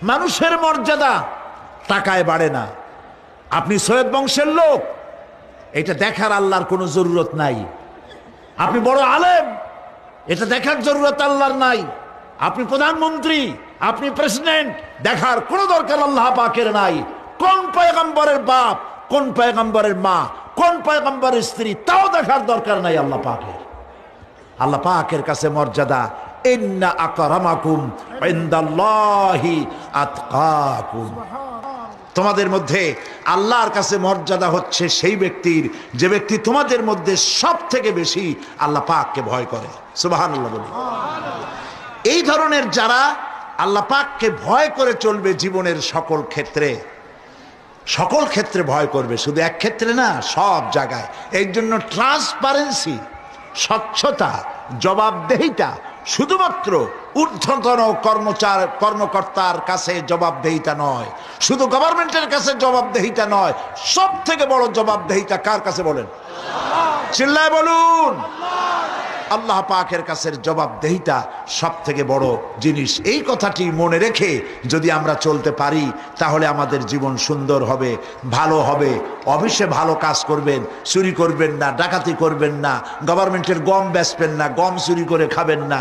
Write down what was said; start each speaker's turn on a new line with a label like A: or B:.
A: মানুষের মর্যাদা টাকায় বাড়ে না। আপনি সৈয়দ বংশের লোক, এটা দেখার আল্লাহর কোনো জরুরত নাই। আপনি বড় আলেম, এটা দেখার জরুরত আল্লাহর নাই। আপনি প্রধানমন্ত্রী, আপনি প্রেসিডেন্ট, দেখার কোনো দরকার আল্লাহ পাকের নাই। কোন পয়গম্বরের বাপ, কোন পয়গম্বরের মা, কোন পয়গম্বরের স্ত্রী, তাও দেখার দরকার নাই আল্লাহ পাকের। আল্লাহ পাকের কাছে মর্যাদা ইন্না আকরামাকুম ইনদাল্লাহি আতকাকুম। তোমাদের মধ্যে আল্লাহর কাছে মর্যাদা হচ্ছে সেই ব্যক্তির যে ব্যক্তি তোমাদের মধ্যে সব থেকে বেশি আল্লাহ পাককে ভয় করে। সুবহানাল্লাহ বলি। এই ধরনের যারা আল্লাহ পাককে ভয় করে চলবে জীবনের সকল ক্ষেত্রে, সকল ক্ষেত্রে ভয় করবে, শুধু এক ক্ষেত্রে না, সব জায়গায়। এই জন্য ট্রান্সপারেন্সি, স্বচ্ছতা, জবাবদেহিতা শুধুমাত্র ঊর্ধ্বতন কর্মকর্তার কাছে জবাবদেহিতা নয়, শুধু গভর্নমেন্টের কাছে জবাবদেহিতা নয়, সব থেকে বড় জবাবদেহিতা কার কাছে বলেন? চিল্লায় বলুন। আল্লাহ পাকের কাছে জবাবদেহিতা সব থেকে বড় জিনিস। এই কথাটি মনে রেখে যদি আমরা চলতে পারি তাহলে আমাদের জীবন সুন্দর হবে, ভালো হবে। অফিসে ভালো কাজ করবেন, চুরি করবেন না, ডাকাতি করবেন না, গভর্নমেন্টের গম বেচবেন না, গম চুরি করে খাবেন না।